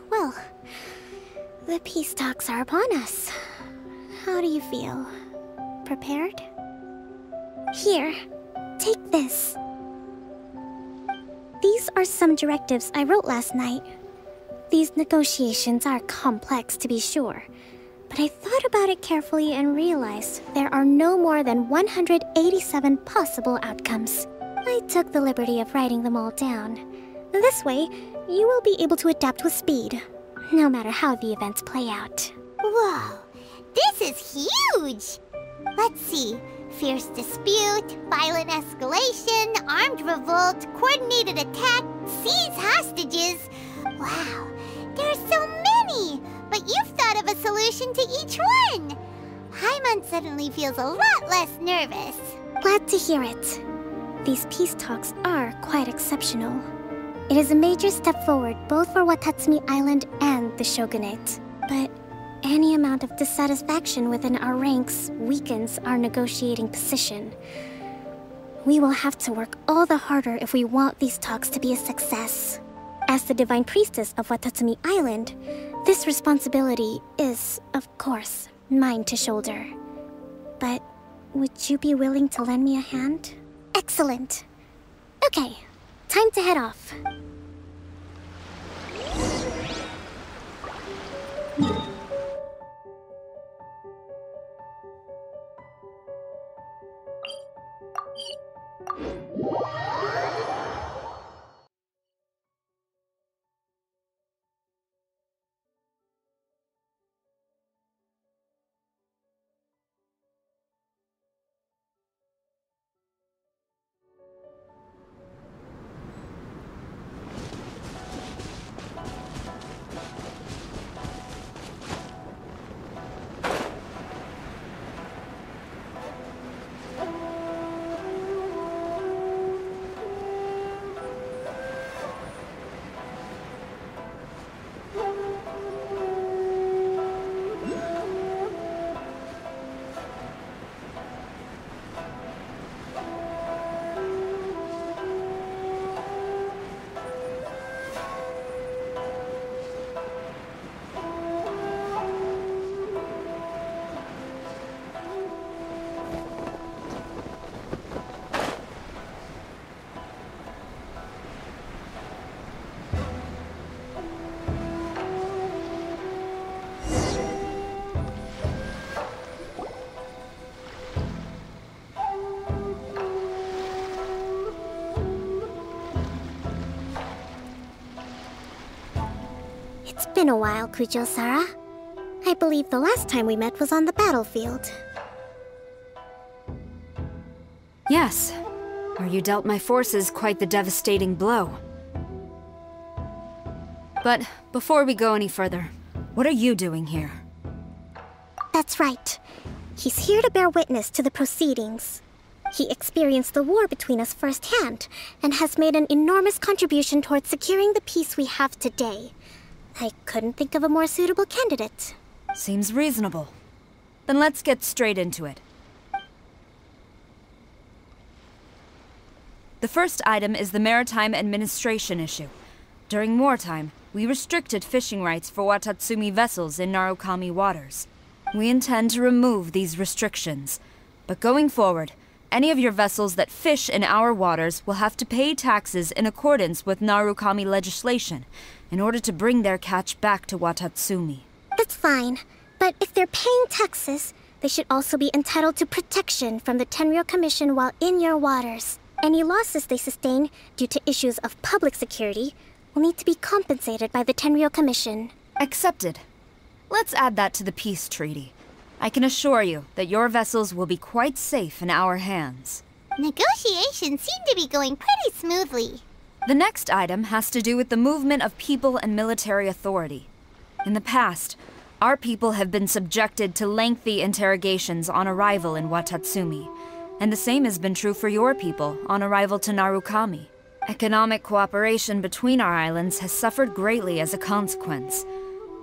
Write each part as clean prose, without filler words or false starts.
Well, the peace talks are upon us. How do you feel? Prepared? Here, take this. These are some directives I wrote last night. These negotiations are complex, to be sure, but I thought about it carefully and realized there are no more than 187 possible outcomes. I took the liberty of writing them all down. This way, you will be able to adapt with speed, no matter how the events play out. Whoa, this is huge! Let's see. Fierce dispute, violent escalation, armed revolt, coordinated attack, seize hostages. Wow, there are so many! But you've thought of a solution to each one! Paimon suddenly feels a lot less nervous. Glad to hear it. These peace talks are quite exceptional. It is a major step forward both for Watatsumi Island and the Shogunate. But any amount of dissatisfaction within our ranks weakens our negotiating position. We will have to work all the harder if we want these talks to be a success. As the Divine Priestess of Watatsumi Island, this responsibility is, of course, mine to shoulder. But would you be willing to lend me a hand? Excellent. Okay, time to head off. It's been a while, Kujou Sara. I believe the last time we met was on the battlefield. Yes, where you dealt my forces quite the devastating blow. But before we go any further, what are you doing here? That's right. He's here to bear witness to the proceedings. He experienced the war between us firsthand, and has made an enormous contribution towards securing the peace we have today. I couldn't think of a more suitable candidate. Seems reasonable. Then let's get straight into it. The first item is the maritime administration issue. During wartime, we restricted fishing rights for Watatsumi vessels in Narukami waters. We intend to remove these restrictions, but going forward, any of your vessels that fish in our waters will have to pay taxes in accordance with Narukami legislation in order to bring their catch back to Watatsumi. That's fine, but if they're paying taxes, they should also be entitled to protection from the Tenryou Commission while in your waters. Any losses they sustain due to issues of public security will need to be compensated by the Tenryou Commission. Accepted. Let's add that to the peace treaty. I can assure you that your vessels will be quite safe in our hands. Negotiations seem to be going pretty smoothly. The next item has to do with the movement of people and military authority. In the past, our people have been subjected to lengthy interrogations on arrival in Watatsumi, and the same has been true for your people on arrival to Narukami. Economic cooperation between our islands has suffered greatly as a consequence.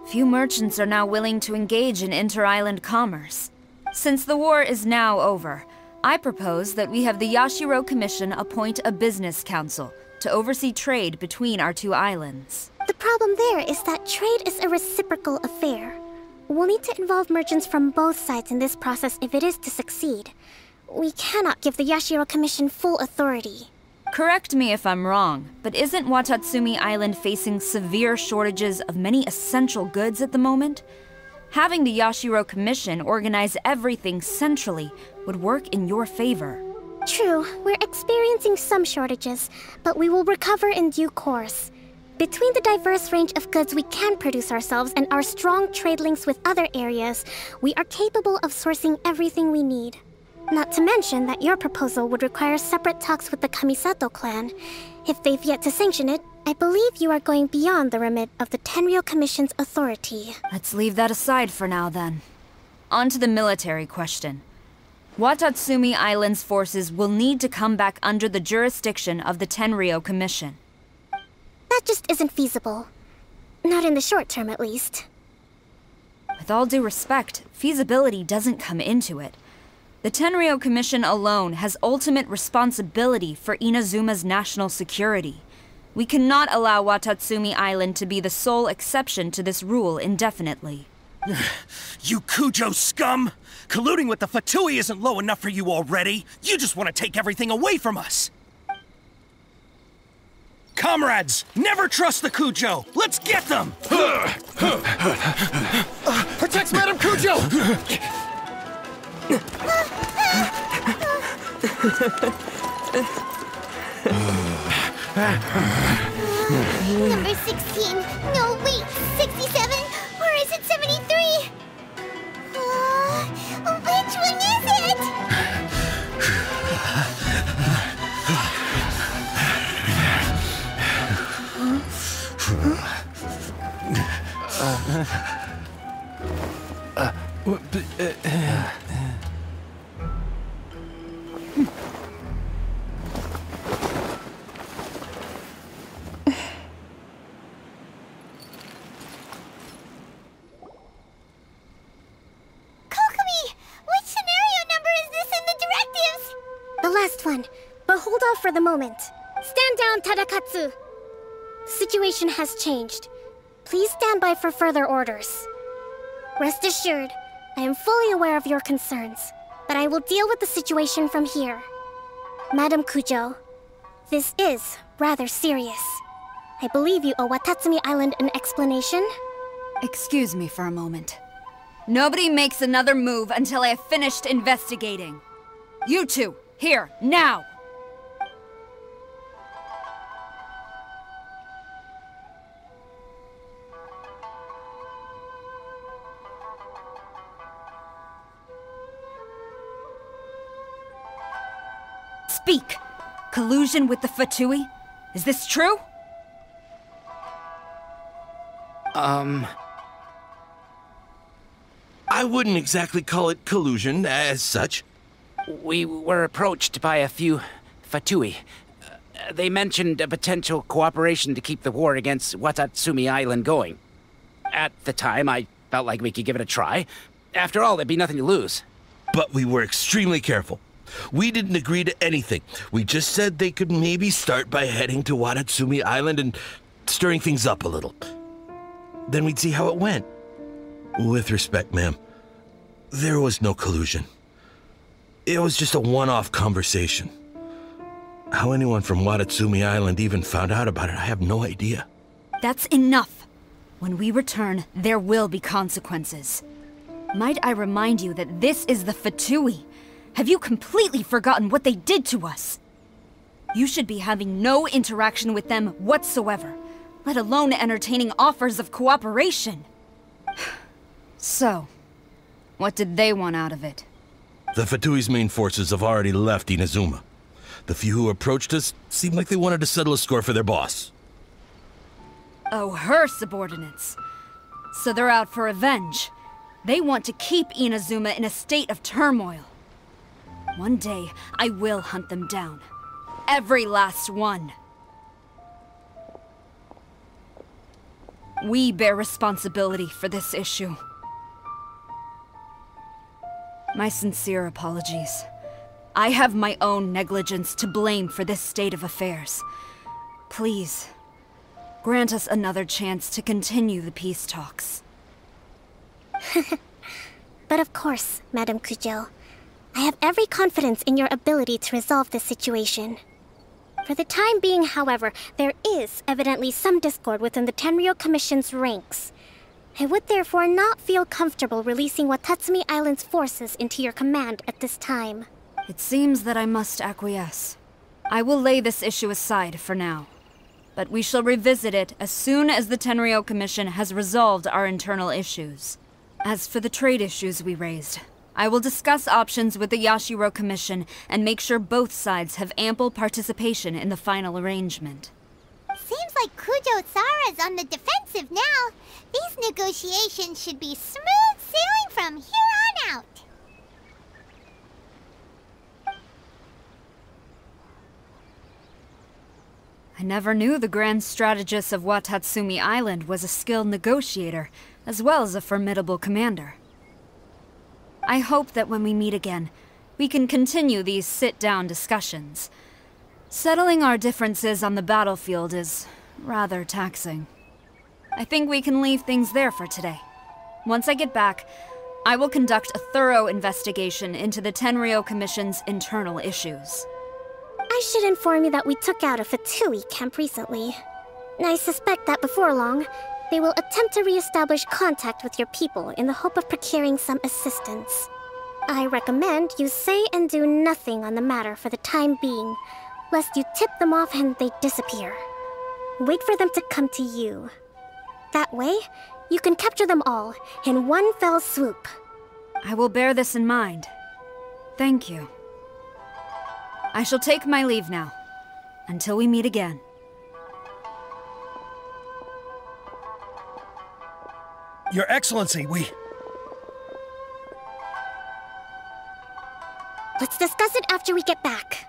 Few merchants are now willing to engage in inter-island commerce. Since the war is now over, I propose that we have the Yashiro Commission appoint a business council to oversee trade between our two islands. The problem there is that trade is a reciprocal affair. We'll need to involve merchants from both sides in this process if it is to succeed. We cannot give the Yashiro Commission full authority. Correct me if I'm wrong, but isn't Watatsumi Island facing severe shortages of many essential goods at the moment? Having the Yashiro Commission organize everything centrally would work in your favor. True, we're experiencing some shortages, but we will recover in due course. Between the diverse range of goods we can produce ourselves and our strong trade links with other areas, we are capable of sourcing everything we need. Not to mention that your proposal would require separate talks with the Kamisato clan. If they've yet to sanction it, I believe you are going beyond the remit of the Tenryou Commission's authority. Let's leave that aside for now, then. On to the military question. Watatsumi Island's forces will need to come back under the jurisdiction of the Tenryou Commission. That just isn't feasible. Not in the short term, at least. With all due respect, feasibility doesn't come into it. The Tenryou Commission alone has ultimate responsibility for Inazuma's national security. We cannot allow Watatsumi Island to be the sole exception to this rule indefinitely. You Kujou scum! Colluding with the Fatui isn't low enough for you already. You just want to take everything away from us. Comrades, never trust the Kujou! Let's get them! Protect Madame Kujou! Number 16. No, wait. 67? Or is it 73? Which one is it? Last one, but hold off for the moment. Stand down, Tadakatsu! The situation has changed. Please stand by for further orders. Rest assured, I am fully aware of your concerns, but I will deal with the situation from here. Madam Kujou, this is rather serious. I believe you owe Watatsumi Island an explanation? Excuse me for a moment. Nobody makes another move until I have finished investigating. You two! Here, now! Speak! Collusion with the Fatui? Is this true? I wouldn't exactly call it collusion as such. We were approached by a few Fatui. They mentioned a potential cooperation to keep the war against Watatsumi Island going. At the time, I felt like we could give it a try. After all, there'd be nothing to lose. But we were extremely careful. We didn't agree to anything. We just said they could maybe start by heading to Watatsumi Island and stirring things up a little. Then we'd see how it went. With respect, ma'am, there was no collusion. It was just a one-off conversation. How anyone from Watatsumi Island even found out about it, I have no idea. That's enough. When we return, there will be consequences. Might I remind you that this is the Fatui? Have you completely forgotten what they did to us? You should be having no interaction with them whatsoever, let alone entertaining offers of cooperation. So, what did they want out of it? The Fatui's main forces have already left Inazuma. The few who approached us seemed like they wanted to settle a score for their boss. Oh, her subordinates. So they're out for revenge. They want to keep Inazuma in a state of turmoil. One day, I will hunt them down. Every last one. We bear responsibility for this issue. My sincere apologies. I have my own negligence to blame for this state of affairs. Please, grant us another chance to continue the peace talks. But of course, Madame Kujou. I have every confidence in your ability to resolve this situation. For the time being, however, there is evidently some discord within the Tenryou Commission's ranks. I would therefore not feel comfortable releasing Watatsumi Island's forces into your command at this time. It seems that I must acquiesce. I will lay this issue aside for now. But we shall revisit it as soon as the Tenryou Commission has resolved our internal issues. As for the trade issues we raised, I will discuss options with the Yashiro Commission and make sure both sides have ample participation in the final arrangement. Seems like Kujou Sara's on the defensive now. These negotiations should be smooth sailing from here on out. I never knew the Grand Strategist of Watatsumi Island was a skilled negotiator, as well as a formidable commander. I hope that when we meet again, we can continue these sit-down discussions. Settling our differences on the battlefield is rather taxing. I think we can leave things there for today. Once I get back, I will conduct a thorough investigation into the Tenryou Commission's internal issues. I should inform you that we took out a Fatui camp recently. I suspect that before long, they will attempt to re-establish contact with your people in the hope of procuring some assistance. I recommend you say and do nothing on the matter for the time being, lest you tip them off and they disappear. Wait for them to come to you. That way, you can capture them all in one fell swoop. I will bear this in mind. Thank you. I shall take my leave now, until we meet again. Your Excellency, Let's discuss it after we get back.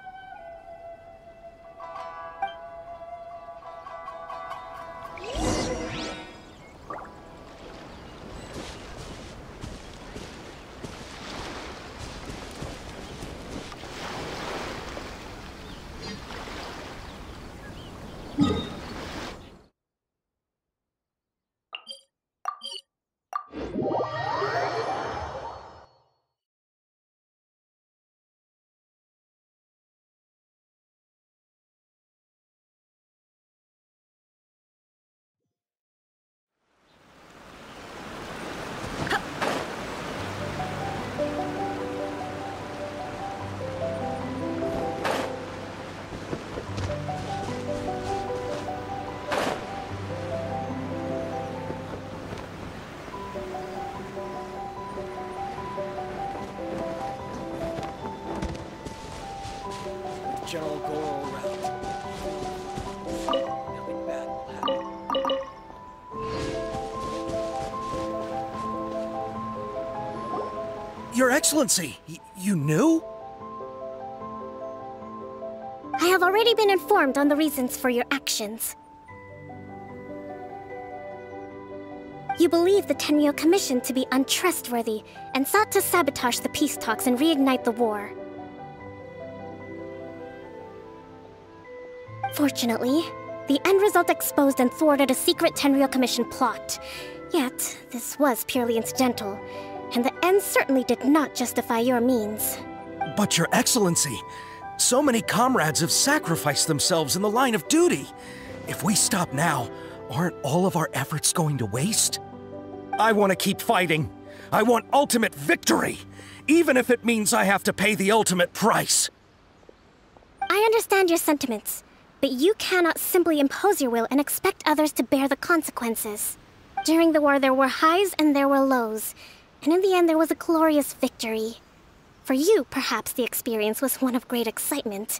General Goro around. Nothing bad will happen. Your Excellency, you knew? I have already been informed on the reasons for your actions. You believe the Tenryou Commission to be untrustworthy and sought to sabotage the peace talks and reignite the war. Fortunately, the end result exposed and thwarted a secret Tenryou Commission plot. Yet, this was purely incidental, and the end certainly did not justify your means. But Your Excellency, so many comrades have sacrificed themselves in the line of duty. If we stop now, aren't all of our efforts going to waste? I want to keep fighting. I want ultimate victory, even if it means I have to pay the ultimate price. I understand your sentiments, but you cannot simply impose your will and expect others to bear the consequences. During the war, there were highs and there were lows, and in the end, there was a glorious victory. For you, perhaps the experience was one of great excitement,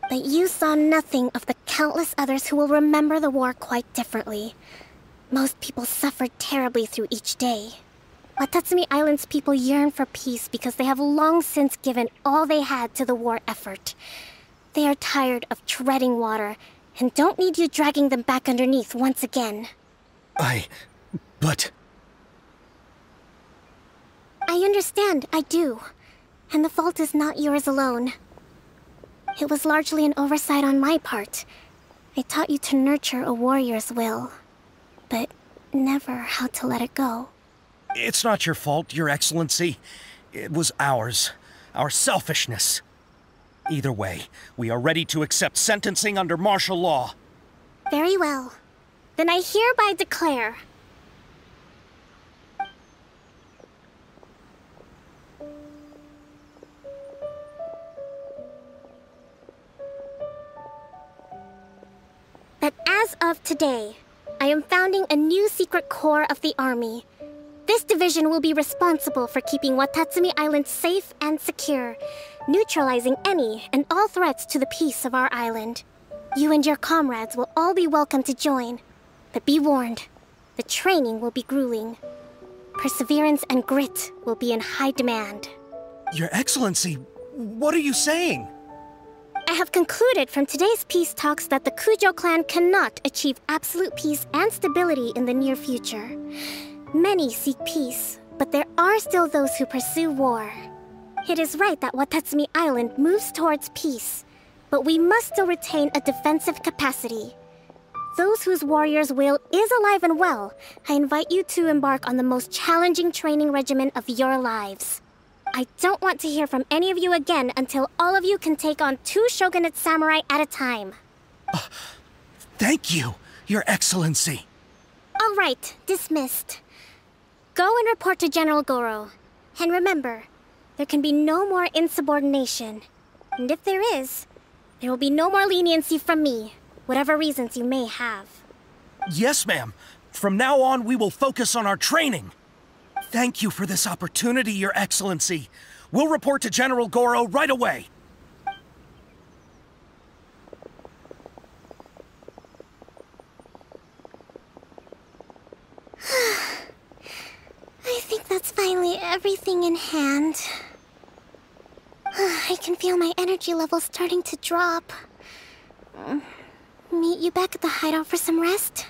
but you saw nothing of the countless others who will remember the war quite differently. Most people suffered terribly through each day. Watatsumi Island's people yearn for peace because they have long since given all they had to the war effort. They are tired of treading water and don't need you dragging them back underneath once again. But... I understand, I do. And the fault is not yours alone. It was largely an oversight on my part. I taught you to nurture a warrior's will, but never how to let it go. It's not your fault, Your Excellency. It was ours. Our selfishness. Either way, we are ready to accept sentencing under martial law. Very well. Then I hereby declare... that as of today, I am founding a new secret corps of the army. This division will be responsible for keeping Watatsumi Island safe and secure, neutralizing any and all threats to the peace of our island. You and your comrades will all be welcome to join, but be warned, the training will be grueling. Perseverance and grit will be in high demand. Your Excellency, what are you saying? I have concluded from today's peace talks that the Kujou clan cannot achieve absolute peace and stability in the near future. Many seek peace, but there are still those who pursue war. It is right that Watatsumi Island moves towards peace, but we must still retain a defensive capacity. Those whose warrior's will is alive and well, I invite you to embark on the most challenging training regimen of your lives. I don't want to hear from any of you again until all of you can take on 2 shogunate samurai at a time. Thank you, Your Excellency. All right, dismissed. Go and report to General Goro. And remember, there can be no more insubordination. And if there is, there will be no more leniency from me, whatever reasons you may have. Yes, ma'am. From now on, we will focus on our training. Thank you for this opportunity, Your Excellency. We'll report to General Goro right away. I think that's finally everything in hand. I can feel my energy levels starting to drop. Meet you back at the hideout for some rest?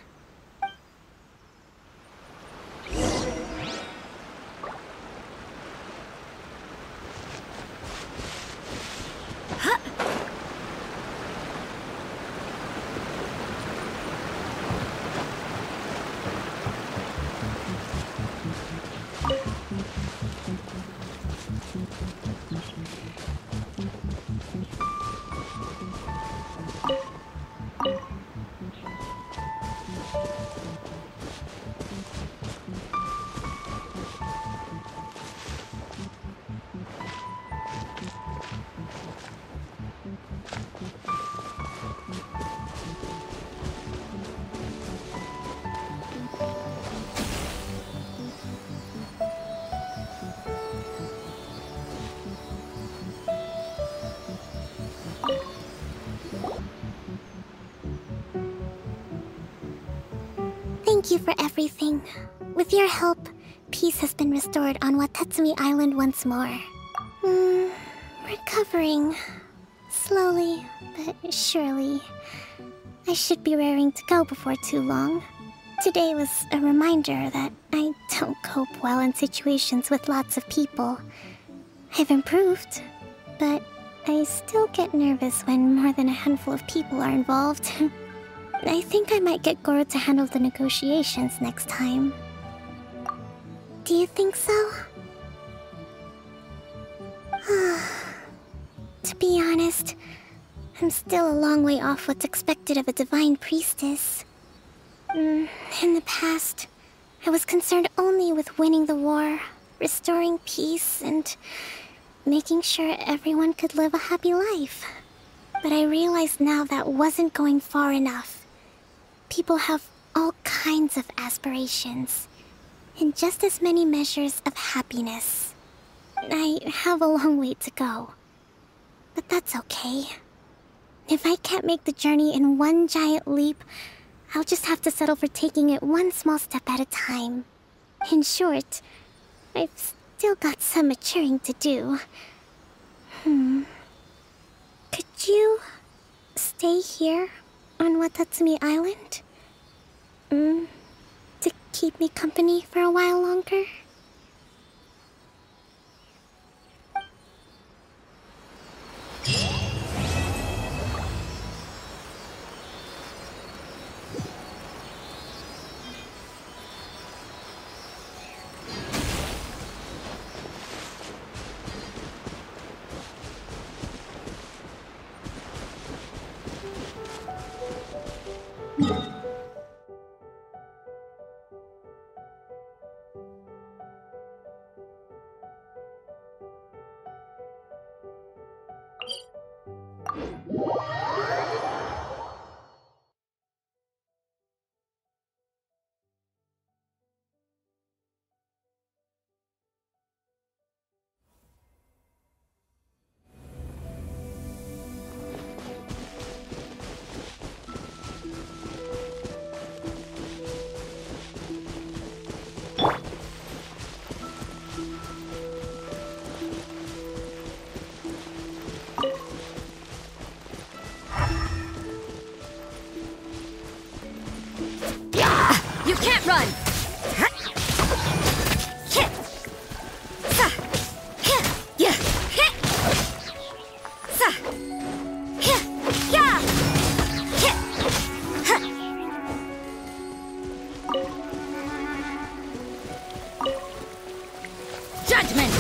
Thank you for everything. With your help, peace has been restored on Watatsumi Island once more. Recovering. Slowly, but surely. I should be raring to go before too long. Today was a reminder that I don't cope well in situations with lots of people. I've improved, but I still get nervous when more than a handful of people are involved. I think I might get Goro to handle the negotiations next time. Do you think so? To be honest, I'm still a long way off what's expected of a divine priestess. In the past, I was concerned only with winning the war, restoring peace, and making sure everyone could live a happy life. But I realize now that wasn't going far enough. People have all kinds of aspirations, and just as many measures of happiness. I have a long way to go, but that's okay. If I can't make the journey in one giant leap, I'll just have to settle for taking it one small step at a time. In short, I've still got some maturing to do. Could you stay here on Watatsumi Island? To keep me company for a while longer? You can't run! Judgment!